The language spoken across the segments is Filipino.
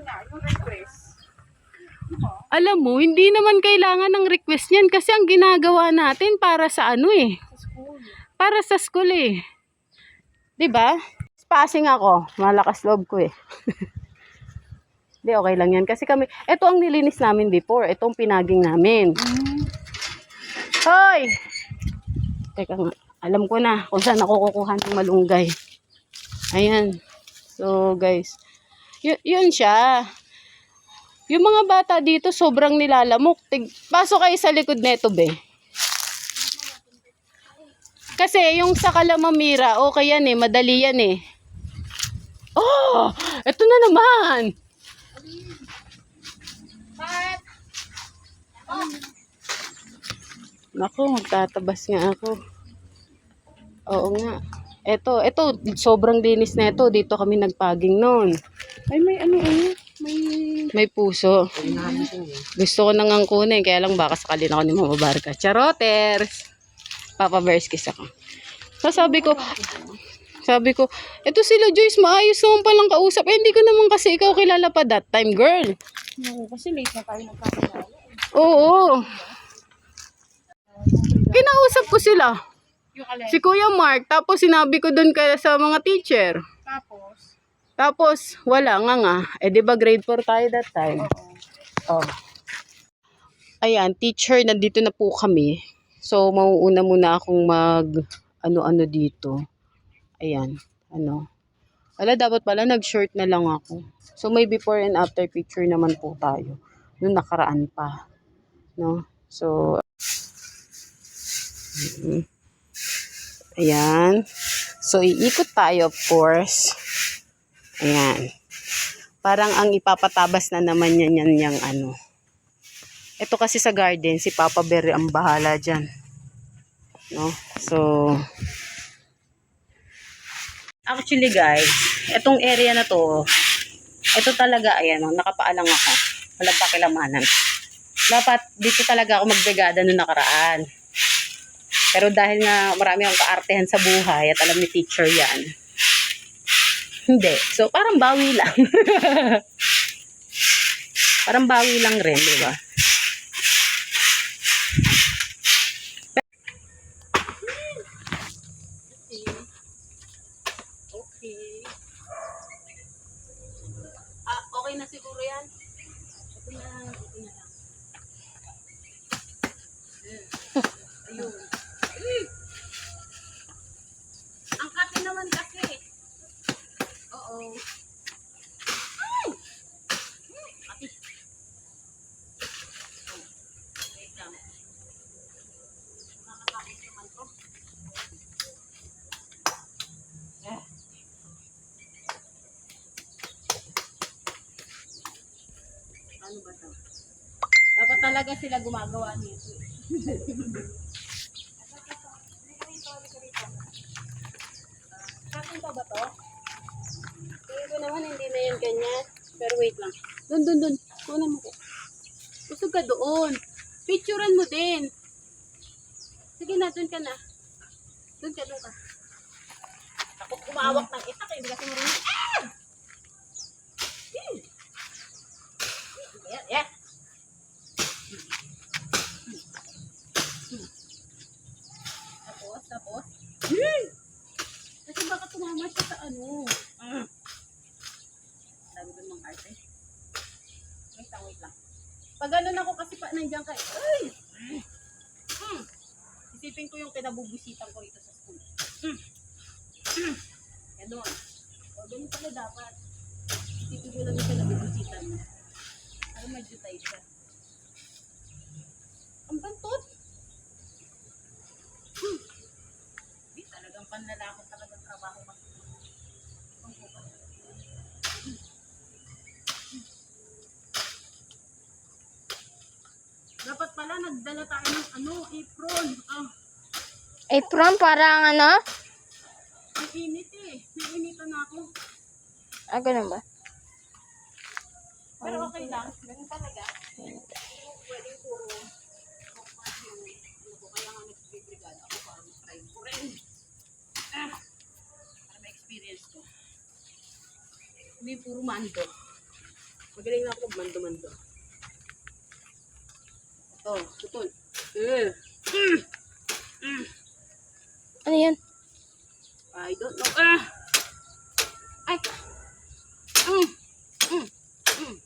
nga, yung request. Alam mo, hindi naman kailangan ng request yan kasi ang ginagawa natin para sa ano eh. Sa school. Para sa school eh. 'Di ba? Passing ako, malakas loob ko eh. Di okay lang yan kasi kami, ito ang nilinis namin before, itong pinaging namin. Hoy! Teka nga, alam ko na kung saan ako kukuha ng malunggay. Ayan. So guys, yun siya. Yung mga bata dito sobrang nilalamok. Pasok kayo sa likod neto, be. Kasi yung sa Kalamamira, okay yan eh, madali yan eh. Oh, eto na naman. Naku, magtatabas nga ako. Oo nga. Eto, sobrang linis na ito. Dito kami nagpaging noon. Ay, may ano. May puso. Gusto ko nang kunin, kaya lang baka sakalin ako ni Mama Barca. Charoters! Papa Bears kiss ako. So sabi ko, eto sila Joyce, maayos naman palang kausap. Eh, hindi ko naman kasi ikaw kilala pa that time, girl. No, kasi late na tayo nagkakilala. Oo. Kinausap ko sila. Yung alin. Si Kuya Mark, tapos sinabi ko dun kaya sa mga teacher. Tapos, wala nga. Eh, di ba grade 4 tayo that time? Oo. Oh. Ayan, teacher, nandito na po kami. So, mauuna muna akong ano dito. Ayan, ano. Wala, dapat pala nag-short na lang ako. So, may before and after picture naman po tayo. Noong nakaraan pa. No? So, ayan. So, iikot tayo, of course. Ayan. Parang ang ipapatabas na naman yan yung ano. Ito kasi sa garden, si Papa Bear ang bahala dyan. No? So, actually guys, itong area na to, ito talaga, ayan, nakapaalang ako. Walang pakilamanan. Dapat dito talaga ako magbrigada noong nakaraan. Pero dahil nga marami akong kaartehan sa buhay at alam ni teacher yan, hindi. So, parang bawi lang. Parang bawi lang rin, di ba? Okay. Okay na siguro yan. Ito na lang. Ayun. Ang kati naman kasi. Oo. Ay! Kati. Wait lang. Nakakapit naman to. Ano ba to? Dapat talaga sila gumagawa nito. Kakin pa ba to? Tingin ko naman hindi na yun ganyan. Pero wait lang. Dun. Kunan mo ko. Busog ka doon. Picturean mo din. Sige na, dun ka na. Dun ka. Ako kumawak ng itak. Hindi kasi marunong. Ah! Yeah. Tapos. Kasi baka tumama siya sa ano. Sabi ko ng arte. Wait lang. Pag ganun ako kasi pa nandiyan kayo. Ay! Isipin ko yung kinabubisitan ko rito sa school. Kaya doon. O, ganun pala dapat. Isipin ko lang yung kinabubisitan mo. Para mag-jutay siya. Ang bantot! Di talagang panlalakot talagang trabaho mo. Dapat pala nagdala tayo ng apron. Apron parang ano? Ang init eh. Nainitan na ako. Ganun ba? Pero okay lang. Ganun talaga. Pwedeng puro. Kaya nga nagbibrigada ako para mag-try ko rin. Para ma-experience ko. Hindi puro mando. Magaling na ako magmando-mando. Ito, tutol. Ano yan? I don't know. Ay!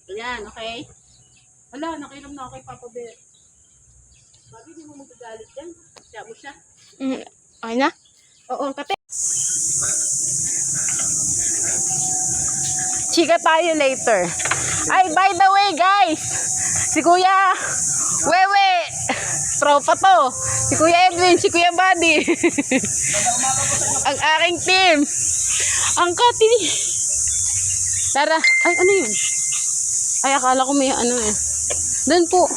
Ganyan, okay? Wala, nakainom na ako kay Papa Bear. Bakit hindi mo magagalit yan? Siya mo siya? Okay na? Oo, kate. Chika tayo later. Ay, by the way, guys. Si Kuya Wewe. Tropa to. Si Kuya Edwin, si Kuya Buddy. Ang aking team. Ang kati. Tara. Ay, ano yun? Ay, akala ko may ano eh. Doon po.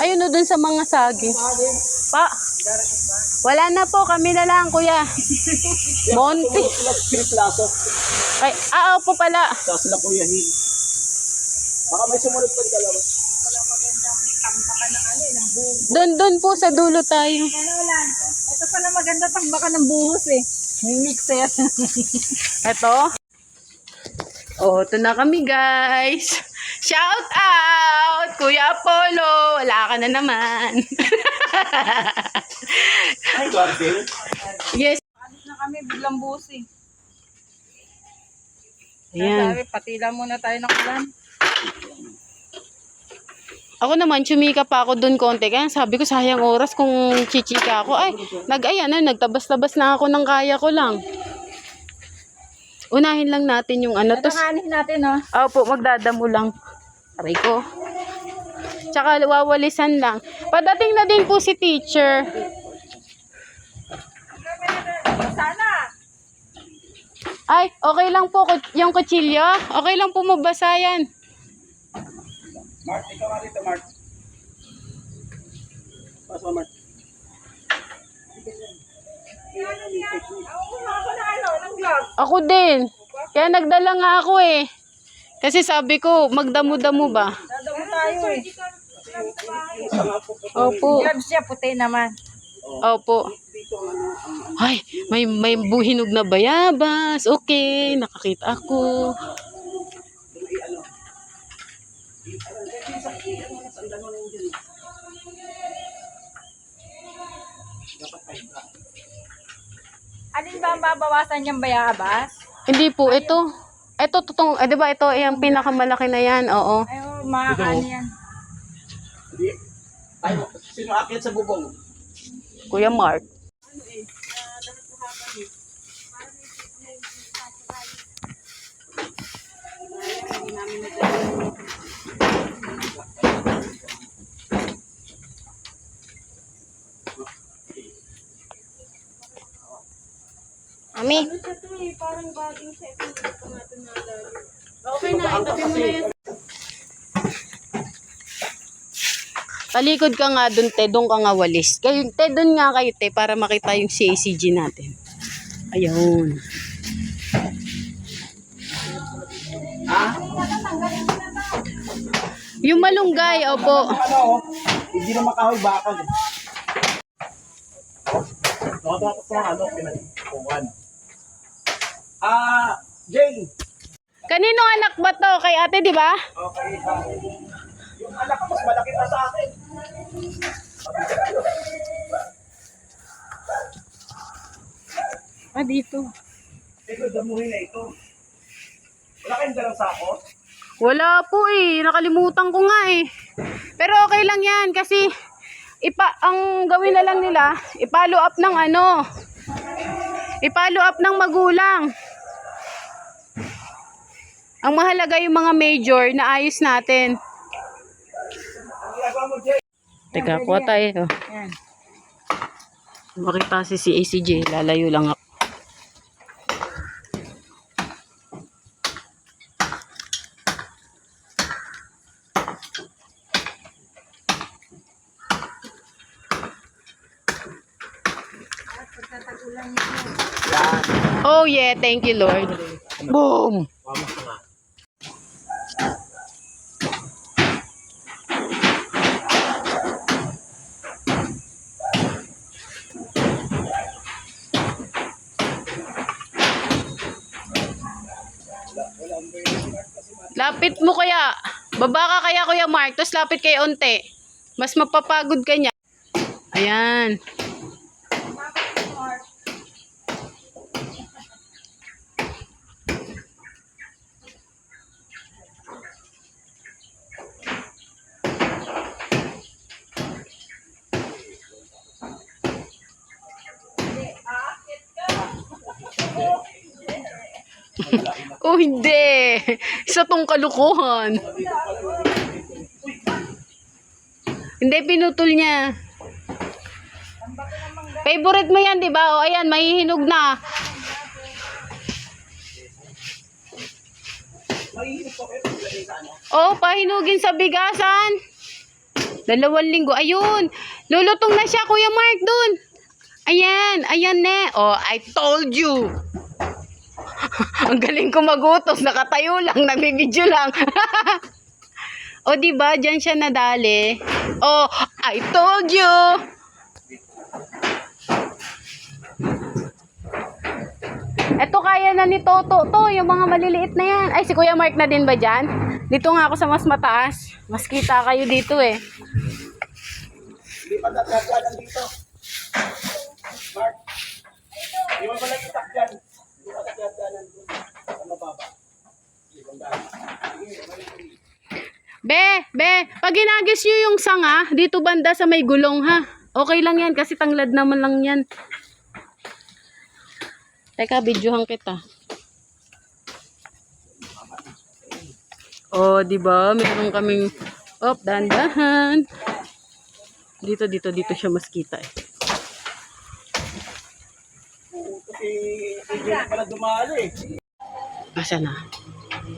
Ayun o, doon sa mga saging. Pa. Wala na po. Kami na lang, Kuya. Monty. Ay, po pala. Tapos na Kuya Hin. Baka may sumunod pa yung dalawa. Doon po sa dulo tayo. Ito pala maganda tambakan ng buhos eh. May mixer. Ito. Oh, ito na kami, guys. Shout out! Kuya Apollo! Wala ka na naman. Ay, garden. Yes. Alis na kami, biglang buhos eh. Ayan. Sabi, patila muna tayo ng ulan. Ako naman, chumika pa ako doon konti. Kaya sabi ko, sayang oras kung chichika ako. Ay, nagtabas-tabas na ako ng kaya ko lang. Unahin lang natin yung ano. Tatakanin natin, no? Opo, magdadamo lang. Aray ko. Tsaka wawalisan lang. Padating na din po si teacher. Sana! Ay, okay lang po yung kutsilyo. Okay lang po mabasa yan. Mark, ikaw nga dito, Mark. Pasok, Mark. Ako din. Kaya nagdala nga ako eh. Kasi sabi ko, magdamo-damo ba? Dadamo tayo eh. Opo. Gloves siya, puti naman. Opo. Ay, may buhinog na bayabas. Okay, nakakita ako. Alin ba ang babawasan niyang bayabas? Hindi po, ito. Ito, tutong, di ba ito, yung pinakamalaki na yan, oo. Ay, makakaano yan. Hindi. Ay, sino akyat sa bubong? Kuya Mark. Ami. Okay na, itabi mo na yan. Talikod ka nga dun, te. Doon ka nga walis. Kayo, te, dun nga kayo, te, para makita yung CACG natin. Ayun. Yung malunggay, opo. Ano, hindi na makahoy bakal. Nakatakas na ano, pinagpuan. Jane. Kaninong anak ba to? Kay ate, di ba? Okay, yung anak ko mas malaki pa sa akin. Dito. Ito, damuhin na ito. Wala kayong dalang sako? Wala po eh. Nakalimutan ko nga eh. Pero okay lang yan kasi ang gawin na lang nila, i-follow up ng ano. I-follow up ng magulang. Ang mahalaga yung mga major na ayos natin. Teka, kuha tayo. Yan. Makita si CACJ, lalayo lang ako. Oh yeah, thank you Lord. Boom! Lapit mo kaya. Baba ka kaya Kuya Mark, tapos lapit kay unti. Mas mapapagod ka niya. Ayan. Oh, hindi. Isa tong kalukuhan. Hindi, pinutol niya. Favorite mo yan, di ba? O, ayan, mahihinog na. Oh, pahinugin sa bigasan. 2 linggo. Ayun. Lulutong na siya, Kuya Mark, dun. Ayan. Ayan, ne. Oh, I told you. Ang galing ko magutos, nakatayo lang, nagbibidyo lang. O di ba, diyan siya nadali. Oh, I told you. Eto kaya na ni Toto to, yung mga maliliit na yan. Ay, si Kuya Mark na din ba diyan? Dito nga ako sa mas mataas. Mas kita kayo dito eh. Hindi pa tatagalan dito. Mark. Di ba pala itak dyan? Hindi pa tatagalan dito. Sa mababa. Be, pag ginagis nyo yung sanga, dito banda sa may gulong ha. Okay lang yan kasi tanglad naman lang yan. Teka, videohan kita. Oh, di ba? Meron kaming dandahan. Dito siya mas kita eh. Kasi hindi na pala dumali. Asa na?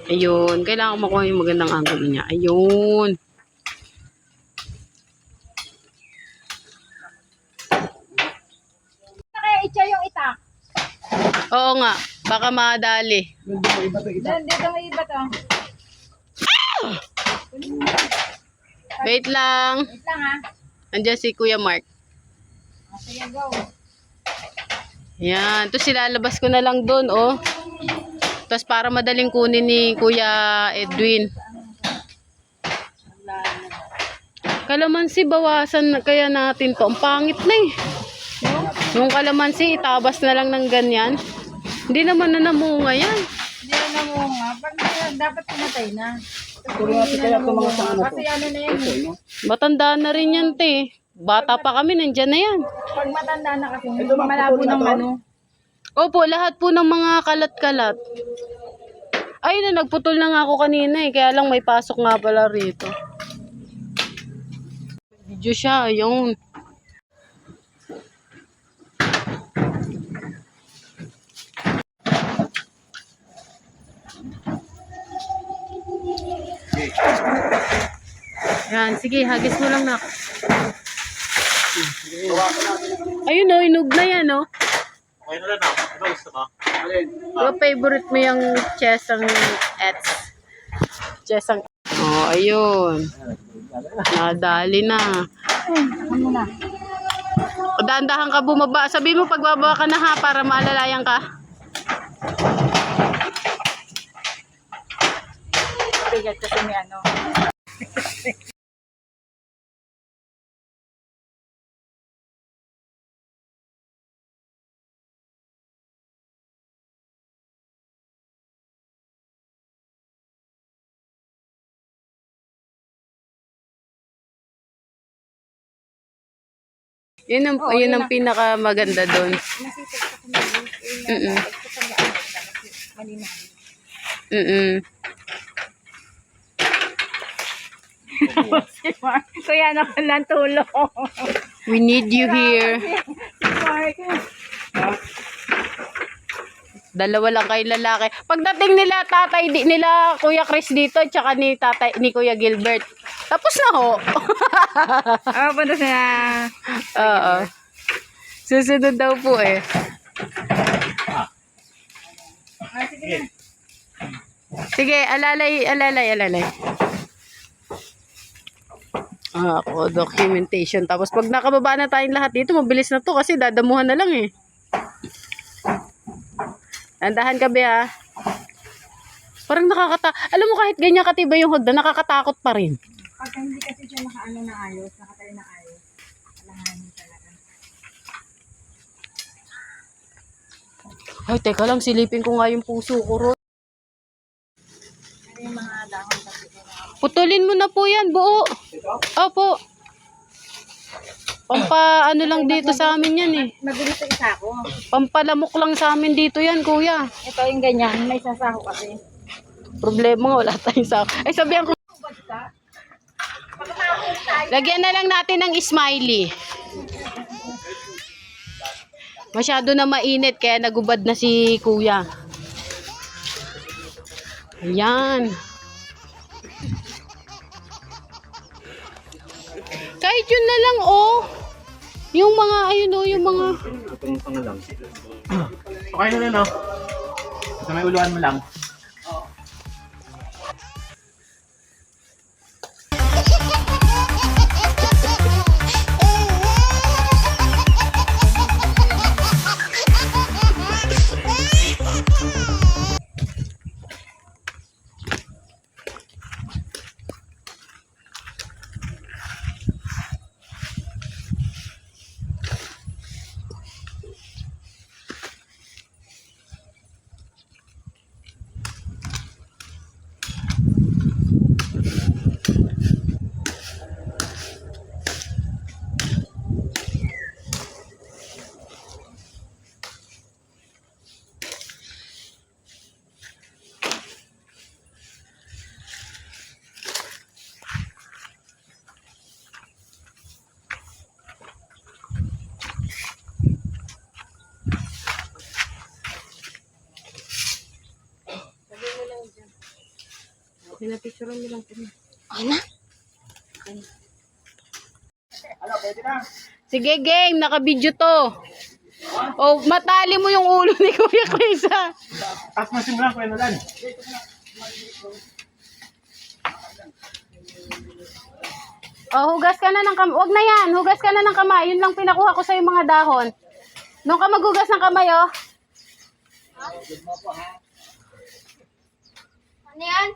Ayun, kailangan ko makuha yung magandang angle niya. Ayun. Kaya itya yung itak. Oo nga, baka madali. Doon, dito may iba to. Wait lang. Wait lang ha. Andiyan si Kuya Mark. Sige, go. Yan, to silalabas ko na lang doon, oh. Tapos para madaling kunin ni Kuya Edwin. Kalamansi, bawasan kaya natin to. Ang pangit na eh. Yung kalamansi, itabas na lang ng ganyan. Hindi naman na namunga yan. Hindi na namunga. Pag dapat pinatay na. Kuriyati kaya itong mga sa ano to. Kasi ano na yan eh. Matanda na rin yan, te. Bata pa kami, nandyan na yan. Pag matanda na kasi, malabo ng ano. Opo, lahat po ng mga kalat-kalat. Ay, nagputol na nga ako kanina eh. Kaya lang may pasok nga pala rito. Video siya, ayun. Yan, sige, hagis mo lang na. Ayun o, inog na yan o. Okay na lang ako. Ano gusto mo? Alin? Yung favorite mo yung chesang ets. Chesang. Oh, ayun. Nadali na. Ano na? Dahan-dahan ka bumaba. Sabi mo pagbaba ka na ha para maalalayan ka. Bigat kasi may ano. Yun ang pinaka maganda doon. Kuya naman ng tulong. We need you here. Dalawa lang kayo lalaki. Pagdating nila tatay nila Kuya Chris dito tsaka ni Kuya Gilbert. Tapos na ho. Punta siya. Oo. Susunod daw po eh. Sige, alalay. Ako, documentation. Tapos pag nakababa na tayong lahat dito, mabilis na to kasi dadamuhan na lang eh. Andahan ka ba ha? Parang alam mo kahit ganyan katibay yung hagdan, nakakatakot pa rin. Pagka hindi kasi siya nakaano na ayos, nakatayo na ayos, alanganin talaga. Ay, teka lang, silipin ko nga yung puso ko, Ro. Ano yung mga dahon kasi. Putulin mo na po yan, buo. Opo. Ano lang dito sa amin yan eh. Mabilis sa isa ko. Pampalamok lang sa amin dito yan, kuya. Ito yung ganyan, may sasaho kasi. Problema, wala tayong sa... Ay, sabihan ko. Lagyan na lang natin ng smiley. Masyado na mainit, kaya nagubad na si kuya. Ayan. Kahit yun na lang, oh. Yung mga, ayun, oh, yung mga... Itong pangalang. Okay na no? Sa may uluan mo lang. Pinapicturean mo lang kami. Ano? Ano, pwede na? Sige, game. Naka-video to. Oh, matali mo yung ulo ni Kuya Chris, ha? Taas mo simula, Kuya Nolan. Oh, hugas ka na ng kamay. Huwag na yan. Hugas ka na ng kamay. Yun lang pinakuha ko sa yung mga dahon. Nung ka maghugas ng kamay, oh. Ano yan?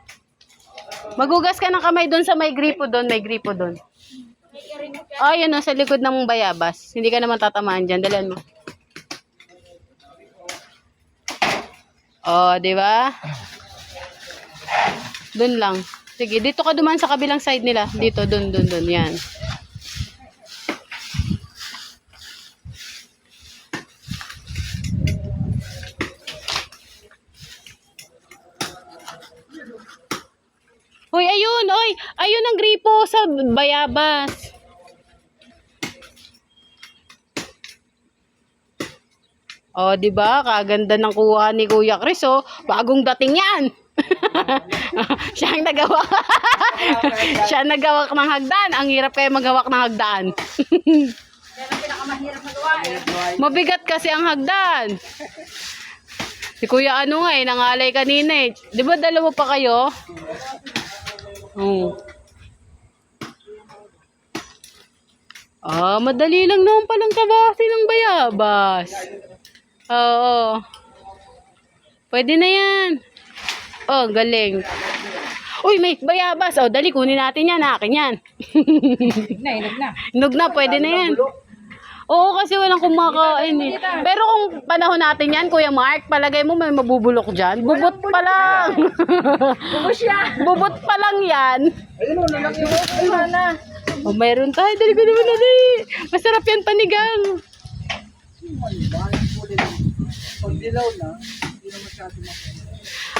Maghugas ka ng kamay doon sa may gripo doon. May gripo doon. Oh, yun, oh, sa likod ng bayabas. Hindi ka naman tatamaan dyan. Dalan mo. Oh, di ba? Doon lang. Sige, dito ka duman sa kabilang side nila. Dito, doon. Yan. Hoy, ayun, oy. Ayun ang gripo sa bayabas. Oh, 'di ba? Kaganda ng kuha ni Kuya Chris, oh. Bagong dating 'yan. Siya ang nagawa. Siya ang nagawak ng hagdan. Ang hirap kaya maghawak ng hagdan. Yan ang pinakamahirap na gawa eh. Mabigat kasi ang hagdan. Si Kuya ano nga nangalay kanina eh. 'Di ba dalawa pa kayo? Ah, madali lang naman palang tabasin ng bayabas. Oo. Pwede na yan. Oh, galing. Uy, may bayabas. Oh, dali, kunin natin yan. Akin yan. Inog na. Inog na, pwede na yan. Oo, kasi walang kumakain eh. Pero kung panahon natin yan, Kuya Mark, palagay mo may mabubulok dyan. Bubot pa lang. Bubot pa lang yan. Ayun o, lalaki mo. Sana. Oh, mayroon tayo. Dali ko naman na dali. Masarap yan panigang. Pag dilaw na, hindi na masyado masyado.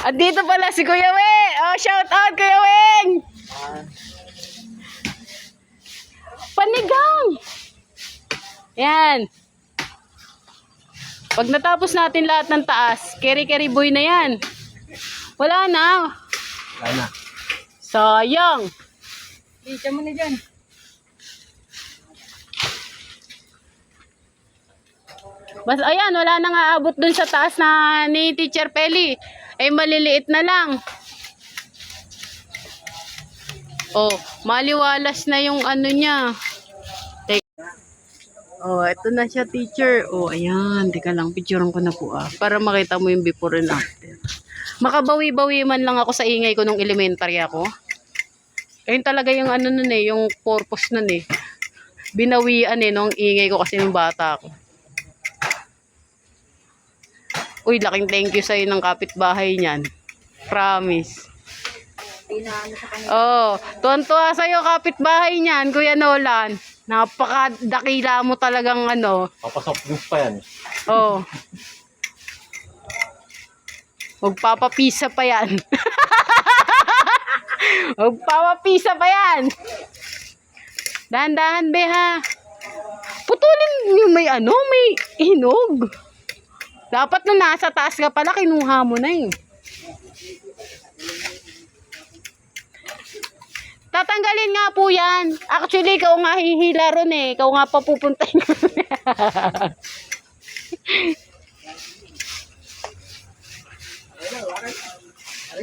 At dito pala si Kuya We. Oh, shout out Kuya Weng. Panigang. Yan. Pag natapos natin lahat ng taas, keri-keri boy na yan. Wala na. Wala na. Sayang. Isa mo na dyan. Bas, ayan, wala nang aabot dun sa taas na ni Teacher Peli. Eh, maliliit na lang. Oh, maliwalas na yung ano niya. Oh, ito na siya, teacher. Oh, ayan. Teka lang, picturean ko na po ah. Para makita mo yung before and after. Makabawi-bawi man lang ako sa ingay ko nung elementary ako. Ayun talaga yung ano nun eh, yung purpose nun eh. Binawian eh, nung ingay ko kasi nung bata ako. Uy, laking thank you sa'yo ng kapitbahay niyan. Promise. Oh, tuwan-tuwa sa'yo kapitbahay niyan, Kuya Nolan. Napakadakila mo talagang ano. Papasok news pa yan. Oh. Magpapapisa pa yan. Magpapapisa pa yan. Dahan-dahan, be, ha. Putulin yung may ano, may hinog. Dapat na nasa taas ka pala, kinuha mo na eh. Tatanggalin nga po yan. Actually, ikaw nga hihila ron eh. Ikaw nga papupuntahin ko.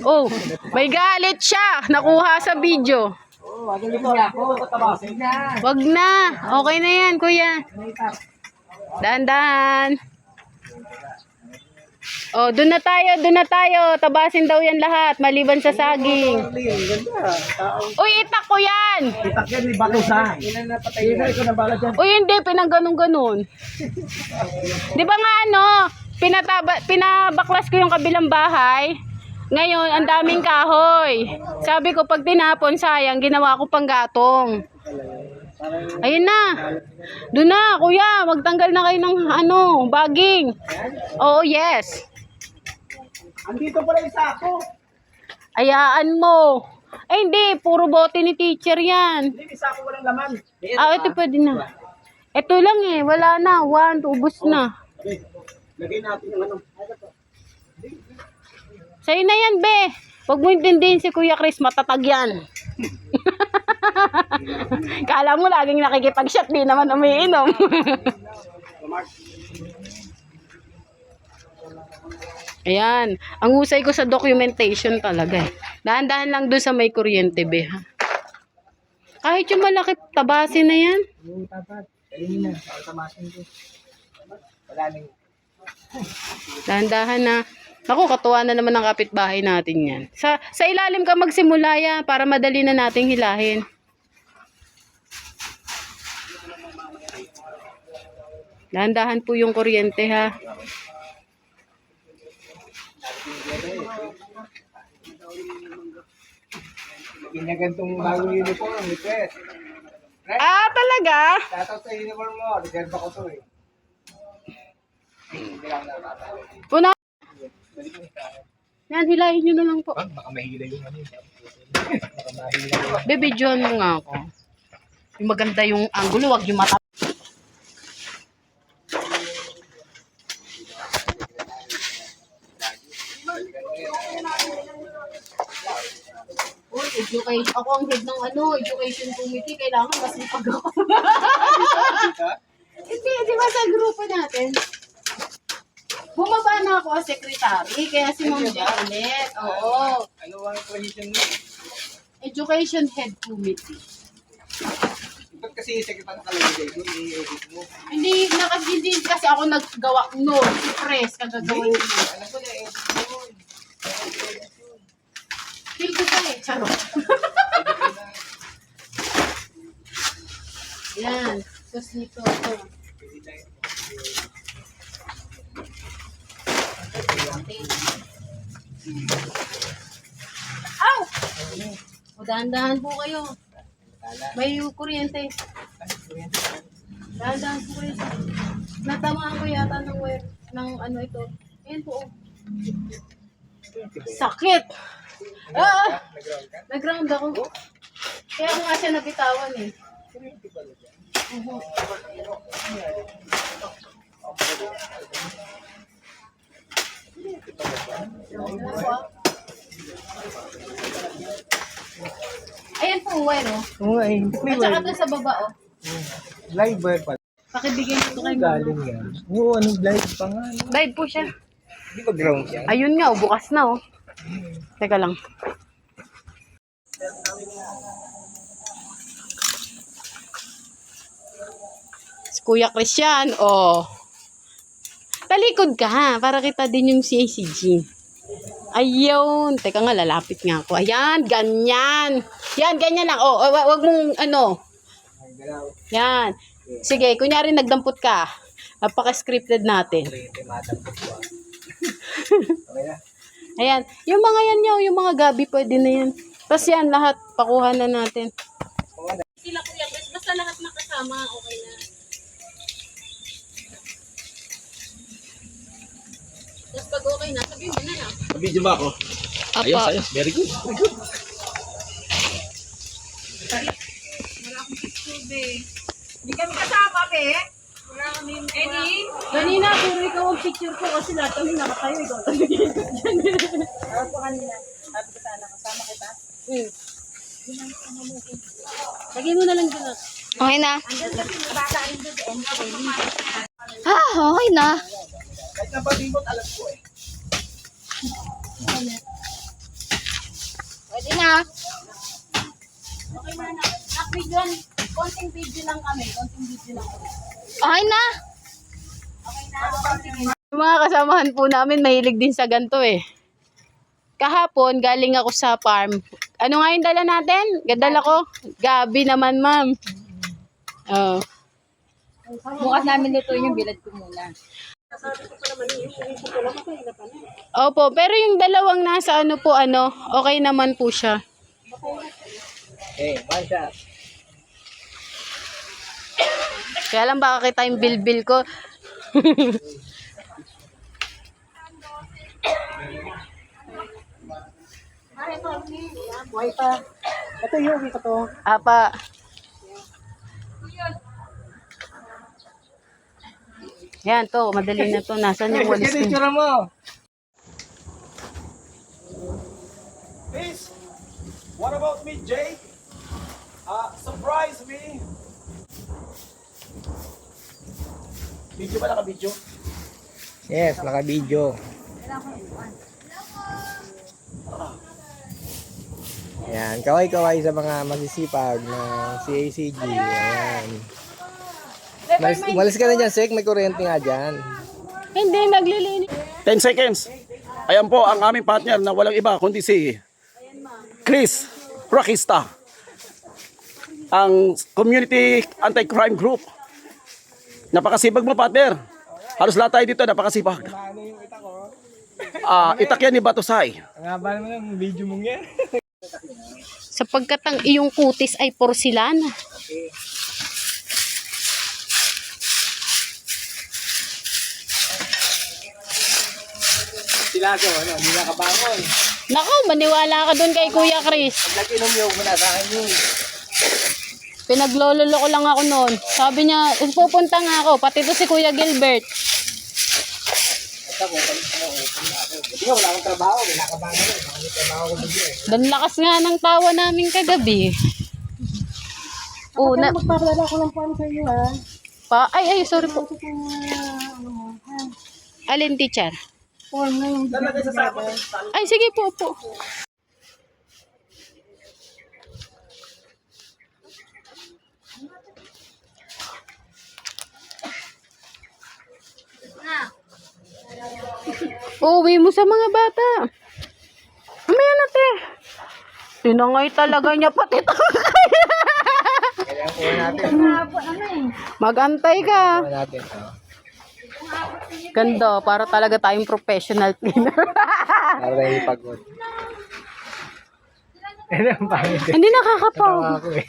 Oh, may galit siya. Nakuha sa video. Wag na. Okay na yan, kuya. Dahan-dahan. Oh, doon na tayo, doon na tayo. Tabasin daw yan lahat, maliban sa saging. Uy, itak ko yan. Itak yan ni Batusan. Ilan ko na bala dyan. Uy, hindi, pinangganon-ganon. Di ba nga ano, pinabaklas ko yung kabilang bahay. Ngayon, ang daming kahoy. Sabi ko, pag tinapon, sayang, ginawa ko pang gatong. Ayun na. Doon na, kuya. Magtanggal na kayo ng ano, baging. Oo, yes. Andito pala yung sako. Ayaan mo. Ay, hindi. Puro bote ni teacher yan. Hindi, may sako walang laman. Ah, ito pwede na. Ito lang eh. Wala na. 1, ubos na. Okay. Lagay natin yung ano. Sa'yo na yan, be. Huwag mo intindihin si Kuya Chris. Matatag yan. Kala mo laging nakikipag-shot. Di naman umiinom. Ayan. Ang husay ko sa documentation talaga eh. Dahan-dahan lang doon sa may kuryente, be. Ha? Kahit yung malaki, tabasin na yan. Oo, tapat. Kalingin na. Tamasin ko. Wala nang. Dahan-dahan na. Naku, katuwa na naman ang kapitbahay natin yan. Sa ilalim ka magsimula yan para madali na nating hilahin. Dahan-dahan po yung kuryente, ha. Ginagantong bagong uniform. Request. Ah, talaga? Tatot sa uniform mo. Reserve ako to eh. Hindi lang natatalo. Una. Yan, hilahin nyo na lang po. Baka mahila yung ano. Baka mahila yung Bebidyohan mo nga ako. Yung maganda yung angulo, wag yung mata. Education. Ako ang head ng education committee. Kailangan mas ipag ako. Hindi, di ba sa grupo natin? Bumaba na ako as secretary, kaya si Ma'am Janet. Oo. Ano ang position mo? Education head committee. Ba't kasi secretary ka lang dito? I-edit mo. Hindi kasi ako naggawa noon. Si Press, kagagawa niya. Alam ko na-edit mo. Feel ko pa eh. Charot. Yan. Tapos nito. Ow! O, dahan-dahan po kayo. May kuryente. Dahan-dahan po kayo. Natamaan ko yata ng wire, ng ano ito. Ayan po. Oh. Sakit! Ah! Nag-ground ako. Kaya ako nga siya nabitawan eh. Ayan po, wire oh. Oo nga eh. At saka doon sa baba oh. Live ba pa? Pakibigay nito kay mama. Galing yan. Oo, anong live pa nga. Live po siya. Hindi ba ground yan? Ayun nga oh, bukas na oh. Teka lang. Si Kuya Christian, oh. Talikod ka ha, para kita din yung CACG. Ayun. Teka nga, lalapit nga ako. Ayan, ganyan. Yan, ganyan lang. Oh, wag mong ano. Yan. Sige, kunyari nagdampot ka. Napaka-scripted natin. Ayan. Yung mga yan yung mga gabi pwede na yan. Tapos yan, lahat. Pakuha na natin. Sila Kuya Chris, basta lahat nakasama, okay na. Tapos pag okay na, sabihin mo na lang. Video ba ako? Ayos, ayos. Very good. Very good. Wala akong picture, be. Hindi kami kasama, be. Wala kami. Any? Kanina, puro ikaw ang picture ko kasi lahat kami nakatayo. Ikaw talaga Tawag ko kanina. Sabi ko sana, kasama kita. Lagay mo na lang dyan. Okay na. Andun kasi may bata rin doon. Okay na. Kahit na pag-ibot, alam ko eh. Pwede na. Okay na. Nakvideo, konting video lang kami. Okay na. Yung mga kasamahan po namin, mahilig din sa ganito eh. Kahapon, galing ako sa farm. Ano nga yung dala natin? Gadala ko? Gabi naman, ma'am. Oh. Bukas namin lutuin yung bilad ko muna. Opo, pero yung dalawang nasa ano po, okay naman po siya. One shot. Kaya lang baka kita yung bilbil ko. Buhay pa. Ito yung ito to. Apa. Yan to, madali na to. Nasaan yung walis ko? Picture mo. Please, what about me, Jay? Surprise me. Video ba naka-video? Yes, naka-video. Yan, kaway-kaway sa mga masisipag ng CACG. Yan. Malis ka na dyan, Sek. May kuryente nga dyan. Hindi, naglilinis. 10 seconds. Ayan po ang aming partner na walang iba kundi si Chris Rockista. Ang Community Anti-Crime Group. Napakasipag mo, partner. Halos lahat tayo dito, napakasipag. Itak yan ni Batusay. Ang haba naman ng video mong yan. Sapagkat ang iyong kutis ay porselana. Sila ko, hindi nakabangon. Naku, maniwala ka dun kay Kuya Chris. Pag nag-inom yung muna sa akin yun. Pinaglololo ko lang ako noon. Sabi niya, pupunta nga ako. Pati to si Kuya Gilbert. Hindi wala akong trabaho. Hindi nakabangon. Hindi trabaho ko bigyan. Dan lakas nga ng tawa namin kagabi. Oh, Magpapalala ko lang po sa iyo, ha? ay, sorry po. Alin, teacher? Form na yung Ay, sige po. Uwi mo sa mga bata. Mamaya na, te. Tinangay talaga niya pati tangkay. Kaya kuha natin. Magantay ka. Kuha natin. Ganda, para talaga tayong professional cleaner. Para tayo pagod. Ano ang pangit? Hindi nakakapaw. Ako eh.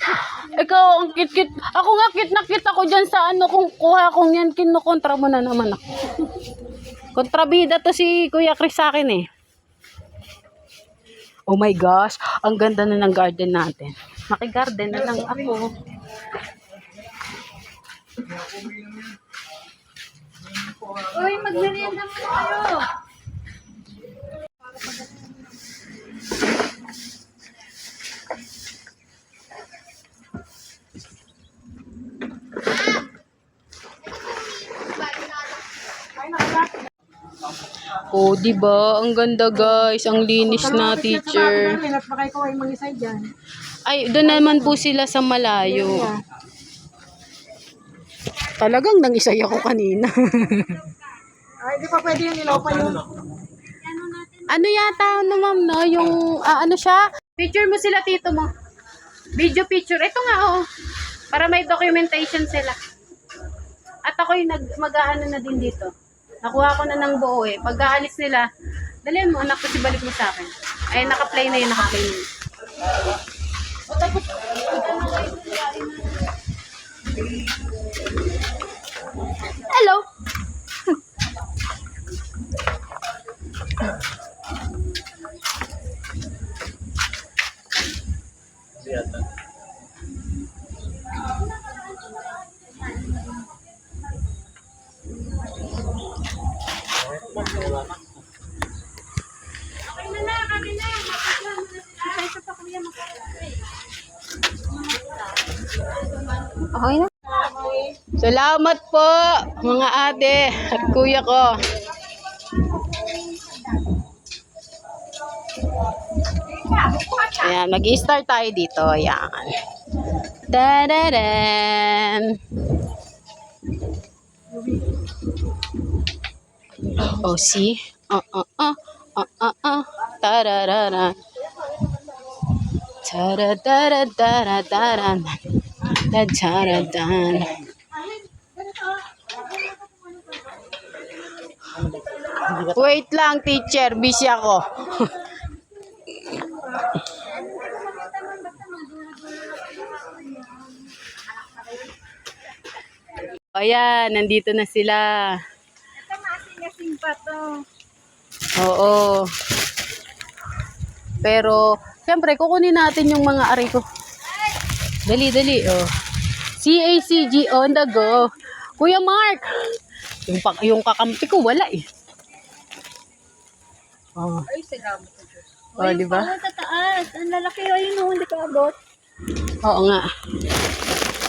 Ikaw, ang kit-kit. Ako nga, kit na kit ako dyan sa kung kuha kong yan, kinukontra mo na naman ako. Kontrabida to si Kuya Chris sa akin eh. Oh my gosh, ang ganda na ng garden natin. Makigarden na lang ako. Uy, magmerienda mo kayo. Oh, di ba? Ang ganda, guys. Ang linis na, teacher. At baka ikaw ay mag-isay dyan. Ay, doon naman po sila sa malayo. Talagang nangisay ako kanina. Ay, di pa pwede yung ilaw pa yun. Ano natin Ano yata no ma'am no? Yung ano siya? Picture mo sila tito mo. Video picture. Ito nga oh. Para may documentation sila. At ako'y mag-aano na din dito. Nakuha ko na ng buo eh. Pag aalis nila, dali mo anak ko si balik mo sa akin. Ay naka-play na yun, naka-play na yun. O tapos, hello. Okay na. Salamat po, mga ate at kuya ko. Ayan, mag-i-start tayo dito. Ayan. Tadadan! Oh, see? Tadadadan. Tadadadadadadan. Tadadadan. Wait lang, teacher. Busy ako. Ayan, nandito na sila. Ito maasin-asin pa to. Oo. Pero, siyempre, kukunin natin yung mga aray ko. Dali, dali, oh. CACG on the go. Kuya Mark! Yung kakampi ko, wala eh. Oh. Ay, salamat sa Diyos. Oh, di ba? Sa taas. Ang lalaki. Ayun o, hindi ka abot. Oo nga.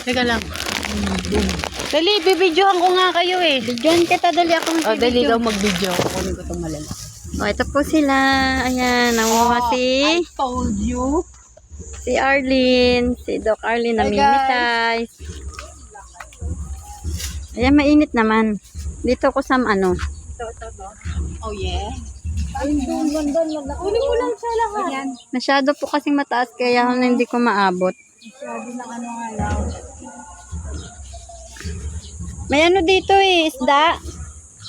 Teka lang. Dali, bibidyohan ko nga kayo eh. Bigyan kita, dali ako Oh, dali daw mag-video. Kukunin ko itong malala. Oh, ito po sila. Ayan, namuha I told you. si Arlene. Si Doc Arlene namimitas. Ayan, mainit naman. Dito ko sa ano. Oh, yeah. Kunin mo lang sa lahat. Ayan. Masyado po kasing mataas kaya hindi ko maabot. Sabi ng ano nga lang. May ano dito eh, isda.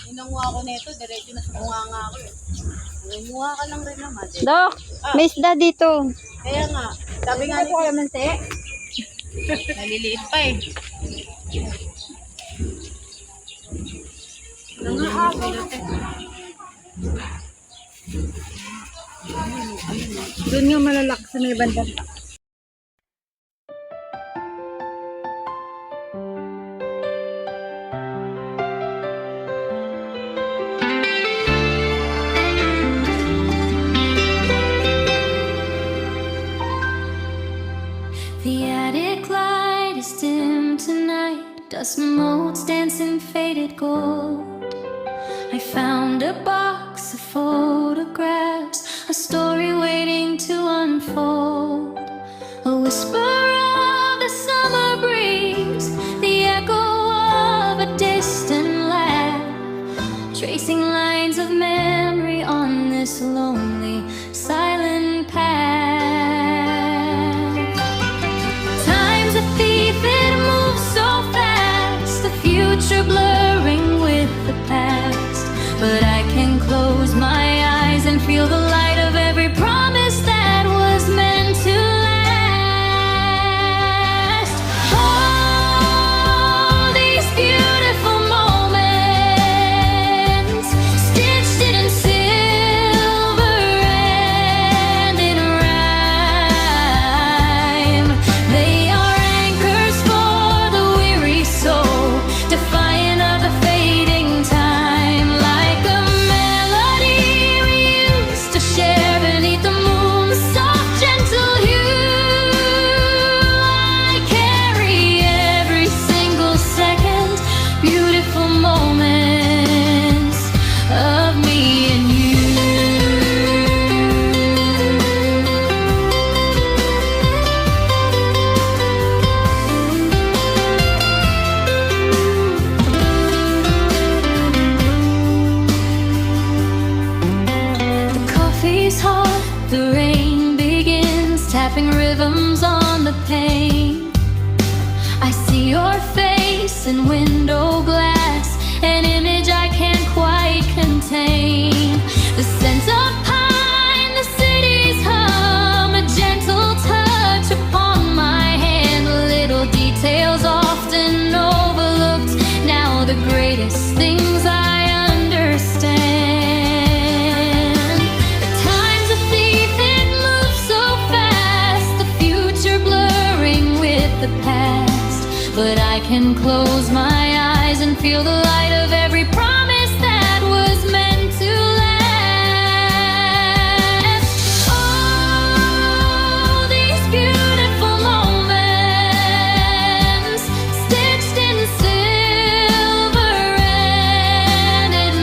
Inanguha ko nito, diretso na sumunga nga ako eh. Nanguha ka lang rin naman eh. Doc, may isda dito. Kaya nga, sabi nga ni Kuya Mante, naliliit pa eh. Doon nga malalaki sa may banda. The attic light is dim tonight. Dust motes dance in faded gold. I found a box of photographs, a story waiting to unfold. A whisper of the summer breeze, the echo of a distant laugh, tracing lines of memory on this lonely, silent path. Time's a thief, it moves so fast, the future blurring with the past. But I can close my eyes and feel the light of every promise that was meant to last. in window glass, an image I can't quite contain. The scent of pine, the city's hum, a gentle touch upon my hand. Little details often overlooked, now the greatest things I understand. At times a thief, it moves so fast, the future blurring with the past. But I can close my eyes and feel the light of every promise that was meant to last. Oh, these beautiful moments, stitched in silver and in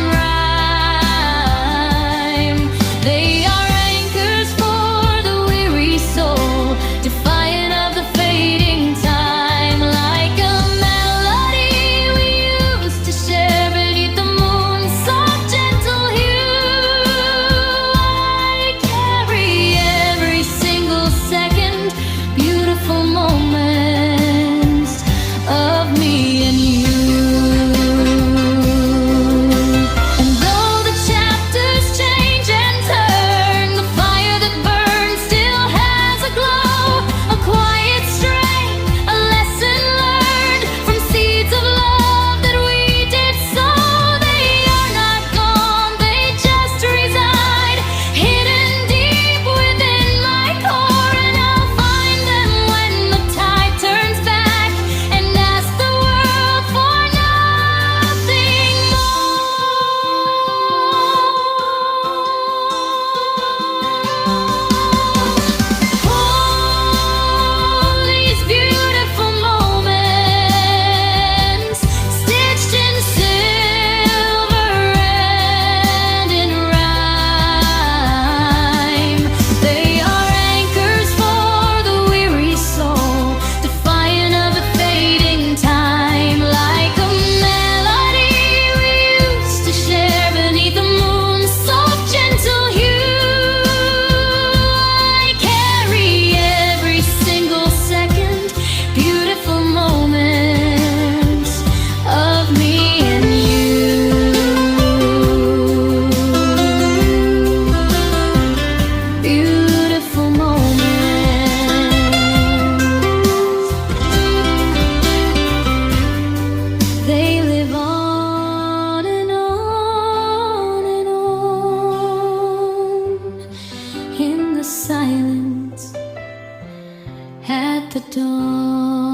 rhyme. They are anchors for the weary soul, defiant of the fading time. Like a melody we used to share beneath the moon's soft, gentle hue. I carry every single second, beautiful moments of me and you. And though the chapters change and turn, the fire that burns still has a glow, a quiet strength, a lesson learned from seeds of love that we did sow. They are not gone, they just reside, hidden deep within my core. And I'll find them when the tide turns back and ask the world for nothing more. All these beautiful moments, stitched in silver and in rhyme. They are anchors for the weary soul, defiant of the fading time. Like a melody we used to share beneath the moon's soft, gentle hue. I carry every single second, beautiful moments of me and you. Beautiful moments. They live on and on and on in the silence at the dawn.